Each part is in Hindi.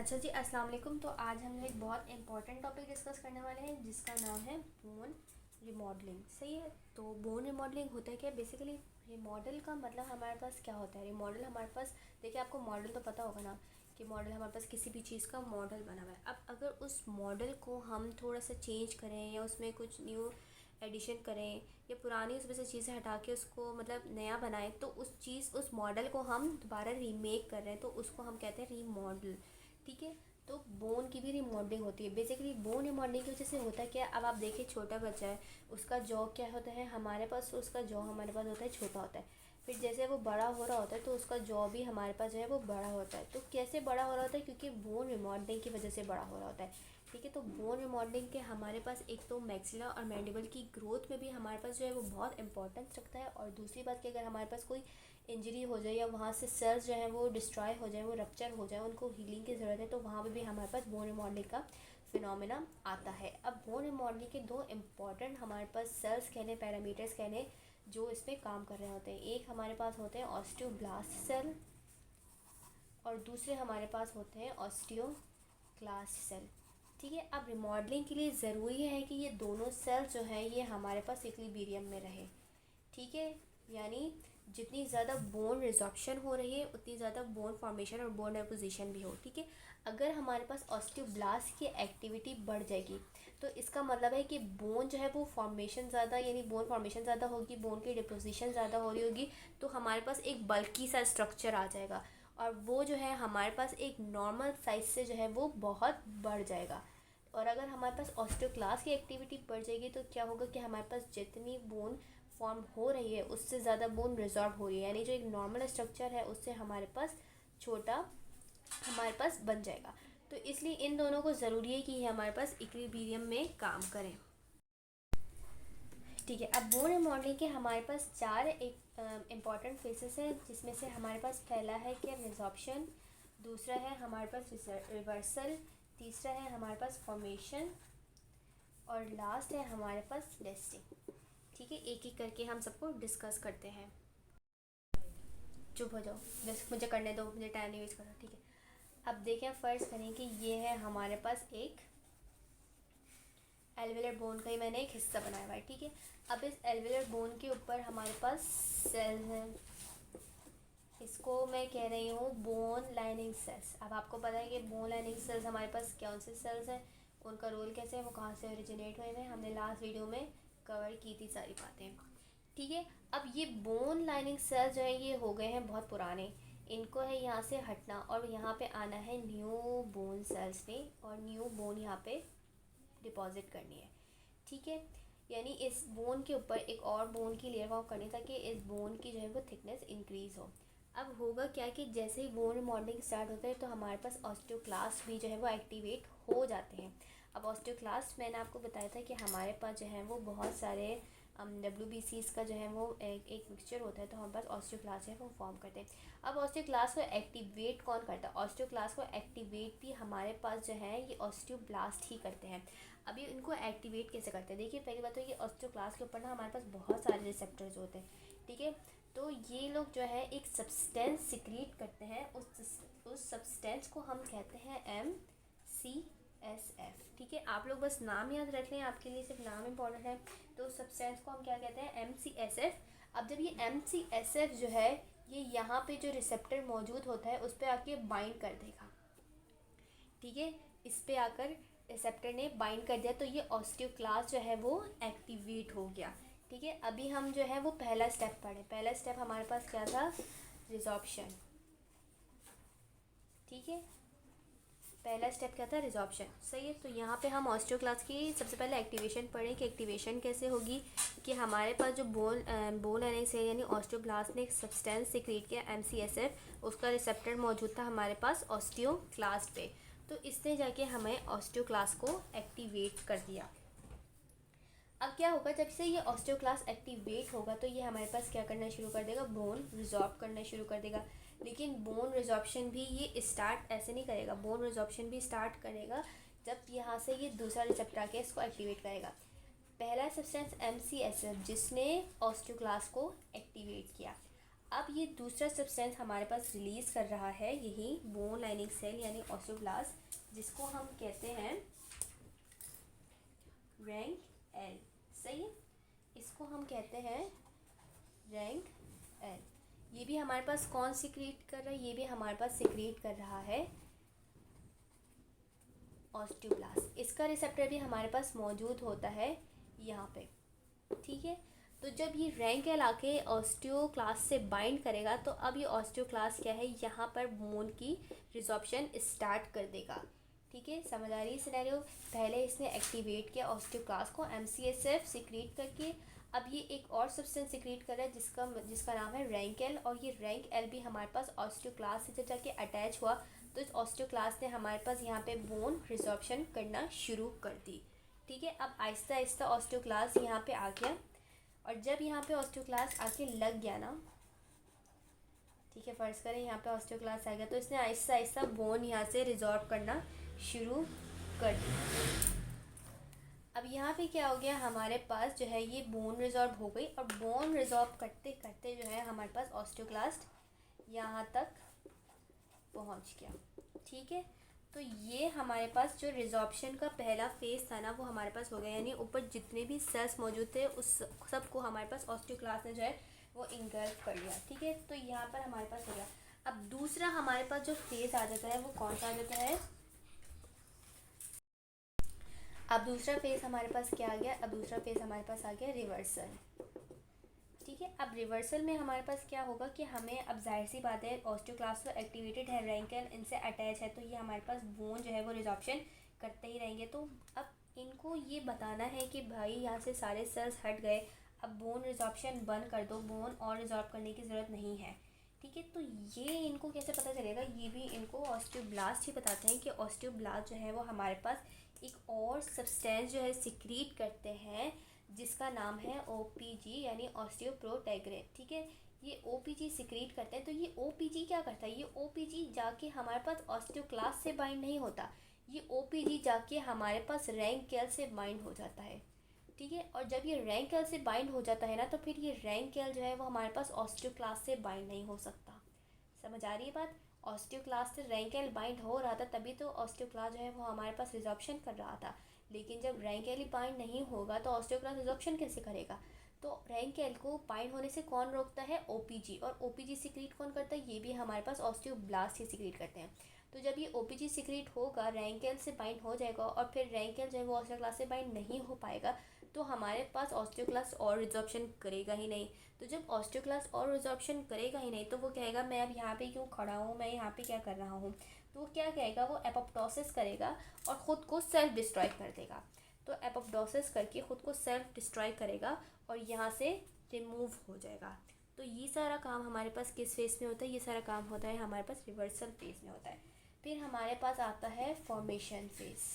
अच्छा जी, अस्सलाम वालेकुम। तो आज हम एक बहुत इंपॉर्टेंट टॉपिक डिस्कस करने वाले हैं जिसका नाम है बोन रिमॉडलिंग। सही है। तो बोन रिमॉडलिंग होता है क्या बेसिकली? रिमॉडल का मतलब हमारे पास क्या होता है? रिमॉडल हमारे पास, देखिए आपको मॉडल तो पता होगा ना कि मॉडल हमारे पास किसी भी चीज़ का मॉडल बना हुआ है। अब अगर उस मॉडल को हम थोड़ा सा चेंज करें या उसमें कुछ न्यू एडिशन करें या पुरानी उसमें से चीज़ें हटा के उसको मतलब नया बनाएं, तो उस मॉडल को हम दोबारा रीमेक कर रहे हैं, तो उसको हम कहते हैं रीमॉडल। ठीक है। तो बोन की भी रिमॉडलिंग होती है। बेसिकली बोन रिमॉडलिंग की वजह से होता है क्या, अब आप देखिए छोटा बच्चा है, उसका जॉ क्या होता है हमारे पास, तो उसका जॉ हमारे पास होता है छोटा होता है। फिर जैसे वो बड़ा हो रहा होता है तो उसका जॉ भी हमारे पास जो है वो बड़ा होता है। तो कैसे बड़ा हो रहा होता है? क्योंकि बोन रिमॉडलिंग की वजह से बड़ा हो रहा होता है। ठीक है। तो बोन रिमॉडलिंग के हमारे पास एक तो मैक्सिला और मैंडिबल की ग्रोथ में भी हमारे पास जो है वो बहुत इंपॉर्टेंस रखता है। और दूसरी बात कि अगर हमारे पास कोई इंजरी हो जाए या वहाँ से सेल्स जो है वो डिस्ट्रॉय हो जाए, वो रप्चर हो जाए, उनको हीलिंग की ज़रूरत है, तो वहाँ पे भी हमारे पास बोन रिमॉडलिंग का फिनोमेना आता है। अब बोन रिमॉडलिंग के दो इम्पॉर्टेंट हमारे पास सेल्स कह लें, पैरामीटर्स कह लें, जो इसमें काम कर रहे होते हैं। एक हमारे पास होते हैं ऑस्टियोब्लास्ट सेल और दूसरे हमारे पास होते हैं ऑस्टियोक्लास्ट सेल। ठीक है। अब रिमॉडलिंग के लिए ज़रूरी है कि ये दोनों सेल जो हैं ये हमारे पास इक्विलिब्रियम में रहे। ठीक है। यानी जितनी ज़्यादा बोन रिजॉर्प्शन हो रही है उतनी ज़्यादा बोन फॉर्मेशन और बोन डेपोजिशन भी हो। ठीक है। अगर हमारे पास ऑस्टियोब्लास्ट की एक्टिविटी बढ़ जाएगी तो इसका मतलब है कि बोन जो है वो फॉर्मेशन ज़्यादा, यानी बोन फॉर्मेशन ज़्यादा होगी, बोन की डिपोजिशन ज़्यादा हो रही होगी, तो हमारे पास एक बल्की सा स्ट्रक्चर आ जाएगा और वो जो है हमारे पास एक नॉर्मल साइज से जो है वो बहुत बढ़ जाएगा। और अगर हमारे पास ऑस्टियोक्लास्ट की एक्टिविटी बढ़ जाएगी तो क्या होगा कि हमारे पास जितनी बोन फॉर्म हो रही है उससे ज़्यादा बोन रिजॉर्व हो रही है, यानी जो एक नॉर्मल स्ट्रक्चर है उससे हमारे पास छोटा हमारे पास बन जाएगा। तो इसलिए इन दोनों को ज़रूरी है कि ये हमारे पास इक्विलिब्रियम में काम करें। ठीक है। अब बोन रिमॉडलिंग के हमारे पास चार एक इम्पॉर्टेंट फेसेस हैं, जिसमें से हमारे पास पहला है कि रिजॉर्प्शन, दूसरा है हमारे पास रिवर्सल, तीसरा है हमारे पास फॉर्मेशन और लास्ट है हमारे पास रेस्टिंग। ठीक है। एक एक करके हम सबको डिस्कस करते हैं। चुप हो जाओ, बस मुझे करने दो, मुझे टाइम नहीं वेस्ट करना। ठीक है। अब देखें, फ़र्ज़ करें कि ये है हमारे पास एक एल्वेलर बोन का ही मैंने एक हिस्सा बनाया हुआ है। ठीक है। अब इस एल्वेलर बोन के ऊपर हमारे पास सेल हैं, इसको मैं कह रही हूँ बोन लाइनिंग सेल्स। अब आपको पता है कि बोन लाइनिंग सेल्स हमारे पास कौन से सेल्स हैं, उनका रोल कैसे है, वो कहाँ से ओरिजिनेट हुए हैं, हमने लास्ट वीडियो में कवर की थी सारी बातें। ठीक है। अब ये बोन लाइनिंग सेल्स जो है ये हो गए हैं बहुत पुराने, इनको है यहाँ से हटना और यहाँ पे आना है न्यू बोन सेल्स में, और न्यू बोन यहाँ पे डिपॉजिट करनी है। ठीक है। यानी इस बोन के ऊपर एक और बोन की लेयर फॉर्म करनी ताकि इस बोन की जो है वो थिकनेस इंक्रीज़ हो। अब होगा क्या कि जैसे ही बोन रिमॉडलिंग स्टार्ट होता है तो हमारे पास ऑस्टियोक्लास्ट भी जो है वो एक्टिवेट हो जाते हैं। अब ऑस्टियोक्लास्ट मैंने आपको बताया था कि हमारे पास जो है वो बहुत सारे WBCs का जो है वो एक मिक्सचर होता है, तो हमारे पास ऑस्टियोक्लास्ट जो है वो फॉर्म करते हैं। अब ऑस्टियोक्लास्ट को एक्टिवेट कौन करता है? ऑस्टियोक्लास्ट को एक्टिवेट भी हमारे पास जो है ये ऑस्टियोब्लास्ट ही करते हैं। अभी इनको एक्टिवेट कैसे करते हैं? देखिए, पहली बात तो ये ऑस्टियोक्लास्ट के ऊपर ना हमारे पास बहुत सारे रिसेप्टर्स होते हैं। ठीक है। तो ये लोग जो है एक सब्सटेंस सिक्रीट करते हैं, उस सब्सटेंस को हम कहते हैं MCSF। ठीक है। आप लोग बस नाम याद रख लें, आपके लिए सिर्फ नाम इम्पॉर्टेंट है। तो सब्सटेंस को हम क्या कहते हैं? MCSF। अब जब ये MCSF जो है ये यहाँ पे जो रिसेप्टर मौजूद होता है उस पर आके बाइंड कर देगा। ठीक है। इस पे आकर रिसेप्टर ने बाइंड कर दिया तो ये ऑस्टियोक्लास्ट जो है वो एक्टिवेट हो गया। ठीक है। अभी हम जो है वो पहला स्टेप पढ़े। पहला स्टेप हमारे पास क्या था? रिजॉर्प्शन। ठीक है। पहला स्टेप क्या था? रिजॉर्प्शन। सही है। तो यहाँ पे हम ऑस्टियोक्लास्ट की सबसे पहले एक्टिवेशन पढ़ें कि एक्टिवेशन कैसे होगी। कि हमारे पास जो बोन एने से यानी ऑस्टियोब्लास्ट ने एक सब्सटेंस सिक्रीट किया MCSF, उसका रिसेप्टर मौजूद था हमारे पास ऑस्टियोक्लास्ट पे, तो इसने जाके हमें ऑस्टियोक्लास्ट को एक्टिवेट कर दिया। अब क्या होगा, जब से ये ऑस्टियोक्लास्ट एक्टिवेट होगा तो ये हमारे पास क्या करना शुरू कर देगा? बोन रिजॉर्ब करना शुरू कर देगा। लेकिन बोन रिजॉर्प्शन भी ये स्टार्ट ऐसे नहीं करेगा, बोन रिजॉर्प्शन भी स्टार्ट करेगा जब यहाँ से ये दूसरा रिसेप्टर आके इसको एक्टिवेट करेगा। पहला सब्सटेंस MCSF जिसने ऑस्टियोक्लास्ट को एक्टिवेट किया। अब ये दूसरा सब्सटेंस हमारे पास रिलीज़ कर रहा है यही बोन लाइनिंग सेल यानी ऑस्टियोब्लास्ट, जिसको हम कहते हैं रैंक एल। सही है, इसको हम कहते हैं रैंक एल। ये भी हमारे पास कौन सिक्रीट कर रहा है, ये भी हमारे पास सिक्रीट कर रहा है ऑस्टियोब्लास्ट। इसका रिसेप्टर भी हमारे पास मौजूद होता है यहाँ पे। ठीक है, तो जब ये रैंक एल आके ऑस्टियोक्लास्ट से बाइंड करेगा तो अब ये ऑस्टियोक्लास्ट क्या है, यहाँ पर बोन की रिजॉर्प्शन स्टार्ट कर देगा। ठीक है, समझ आ रही है सिनेरियो। पहले इसने एक्टिवेट किया ऑस्टियोक्लास्ट को MCSF सिक्रीट करके, अब ये एक और सब्सटेंस सिक्रीट कर रहा है जिसका नाम है रैंक एल, और ये रैंक एल भी हमारे पास ऑस्टियोक्लास्ट से जब जाके अटैच हुआ तो इस ऑस्टियोक्लास्ट ने हमारे पास यहाँ पे बोन रिजॉर्प्शन करना शुरू कर दी। ठीक है, अब आहिस्ता आहिस्ता ऑस्टियोक्लास्ट यहाँ पे आ गया, और जब यहाँ पे ऑस्टियोक्लास्ट आके लग गया ना, ठीक है, फ़र्ज़ करें यहाँ पे ऑस्टियोक्लास्ट आ गया, तो इसने आहिस्ता आहिस्ता बोन यहाँ से रिजॉर्ब करना शुरू कर दिया। अब यहाँ पे क्या हो गया, हमारे पास जो है ये बोन रिजॉर्ब हो गई, और बोन रिजॉर्ब करते करते जो है हमारे पास ऑस्टियोक्लास्ट यहाँ तक पहुँच गया। ठीक है, तो ये हमारे पास जो रिजॉर्प्शन का पहला फेज़ था ना वो हमारे पास हो गया, यानी ऊपर जितने भी सेल्स मौजूद थे उस सब को हमारे पास ऑस्टियोक्लास्ट ने जो है वो इंगल्फ कर लिया। ठीक है, तो यहाँ पर हमारे पास हो गया। अब दूसरा हमारे पास जो फेज़ आ जाता है वो कौन सा आ जाता है, अब दूसरा फेज़ हमारे पास क्या आ गया, अब दूसरा फेज़ हमारे पास आ गया रिवर्सल। ठीक है, अब रिवर्सल में हमारे पास क्या होगा कि हमें, अब जाहिर सी बात है ऑस्टियोक्लास्ट तो एक्टिवेटेड है, रैंक एल इनसे अटैच है, तो ये हमारे पास बोन जो है वो रिजॉर्प्शन करते ही रहेंगे। तो अब इनको ये बताना है कि भाई यहाँ से सारे सेल्स हट गए, अब बोन रिजॉर्प्शन बंद कर दो, बोन और रिजॉर्ब करने की ज़रूरत नहीं है। ठीक है, तो ये इनको कैसे पता चलेगा, ये भी इनको ऑस्टियोब्लास्ट ही बताते हैं कि ऑस्टियोब्लास्ट जो है वो हमारे पास एक और सब्सटेंस जो है सिक्रीट करते हैं जिसका नाम है OPG यानी ऑस्टियोप्रोटेग्रिन। ठीक है, ये OPG सिक्रीट करते हैं, तो ये OPG क्या करता है, ये OPG जाके हमारे पास ऑस्टियोक्लास्ट से बाइंड नहीं होता, ये OPG जाके हमारे पास रैंक एल से बाइंड हो जाता है। ठीक है, और जब ये रैंक एल से बाइंड हो जाता है ना, तो फिर ये रैंक एल जो है वो हमारे पास ऑस्टियोक्लास्ट से बाइंड नहीं हो सकता। समझ आ रही है बात, ऑस्टियोक्लास्ट से रैंक एल बाइंड हो रहा था तभी तो ऑस्टियोक्लास्ट जो है वो हमारे पास रिजॉर्प्शन कर रहा था, लेकिन जब रैंक एल ही बाइंड नहीं होगा तो ऑस्टियोक्लास्ट रिजॉर्प्शन कैसे करेगा। तो रैंक एल को बाइंड होने से कौन रोकता है, OPG, और OPG सिक्रीट कौन करता है, ये भी हमारे पास ऑस्टियोब्लास्ट ही सिक्रीट करते हैं। तो जब ये OPG सिक्रीट होगा, रैंक एल से बाइंड हो जाएगा, और फिर रैंक एल जो है वो ऑस्टियोक्लास्ट से बाइंड नहीं हो पाएगा, तो हमारे पास ऑस्टियोक्लास्ट और रिजॉर्प्शन करेगा ही नहीं। तो जब ऑस्टियोक्लास्ट और रिजॉर्प्शन करेगा ही नहीं तो वो कहेगा मैं अब यहाँ पे क्यों खड़ा हूँ, मैं यहाँ पे क्या कर रहा हूँ, तो वो क्या कहेगा, वो एपोप्टोसिस करेगा और ख़ुद को सेल्फ डिस्ट्रॉय कर देगा। तो एपोप्टोसिस करके ख़ुद को सेल्फ डिस्ट्रॉय करेगा और यहाँ से रिमूव हो जाएगा। तो ये सारा काम हमारे पास किस फेज़ में होता है, ये सारा काम होता है हमारे पास रिवर्सल फेज़ में होता है। फिर हमारे पास आता है फॉर्मेशन फेज़।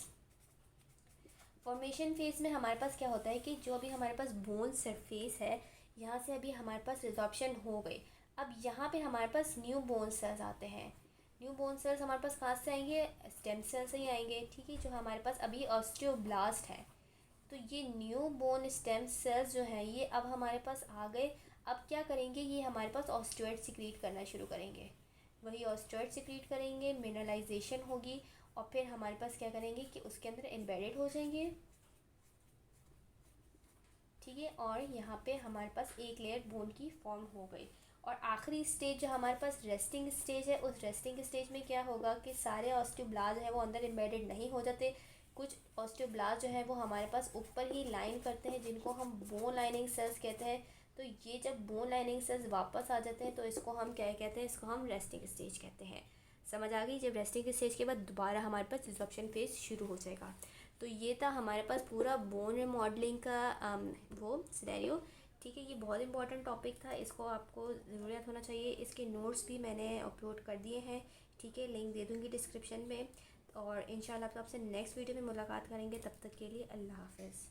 फॉर्मेशन फेज़ में हमारे पास क्या होता है कि जो अभी हमारे पास बोन सरफेस है, यहाँ से अभी हमारे पास रिजॉर्प्शन हो गई, अब यहाँ पे हमारे पास न्यू बोन सेल्स आते हैं। न्यू बोन सेल्स हमारे पास कहाँ से आएंगे, स्टेम सेल से ही आएंगे। ठीक है, जो हमारे पास अभी ऑस्टियोब्लास्ट है, तो ये न्यू बोन स्टेम सेल्स जो हैं ये अब हमारे पास आ गए। अब क्या करेंगे, ये हमारे पास ऑस्टियोइड सिक्रीट करना शुरू करेंगे, वही ऑस्टियोइड सिक्रीट करेंगे, मिनरलाइजेशन होगी, और फिर हमारे पास क्या करेंगे कि उसके अंदर एम्बेडेड हो जाएंगे। ठीक है, और यहाँ पे हमारे पास एक लेयर बोन की फॉर्म हो गई, और आखिरी स्टेज जो हमारे पास रेस्टिंग स्टेज है, उस रेस्टिंग स्टेज में क्या होगा कि सारे ऑस्टियोब्लास्ट जो है वो अंदर एम्बेडेड नहीं हो जाते, कुछ ऑस्टियोब्लास्ट जो है वो हमारे पास ऊपर ही लाइन करते हैं जिनको हम बोन लाइनिंग सेल्स कहते हैं। तो ये जब बोन लाइनिंग सेल्स वापस आ जाते हैं तो इसको हम क्या कहते हैं, इसको हम रेस्टिंग स्टेज कहते हैं। समझ आ गई, जब रेस्टिंग स्टेज के बाद दोबारा हमारे पास रिजॉर्प्शन फेज शुरू हो जाएगा। तो ये था हमारे पास पूरा बोन रिमॉडलिंग का वो सिनेरियो। ठीक है, ये बहुत इंपॉर्टेंट टॉपिक था, इसको आपको ज़रूर याद होना चाहिए। इसके नोट्स भी मैंने अपलोड कर दिए हैं। ठीक है, लिंक दे दूँगी डिस्क्रिप्शन में, और इंशाल्लाह तो आपसे नेक्स्ट वीडियो में मुलाकात करेंगे। तब तक के लिए अल्लाह हाफ़िज़।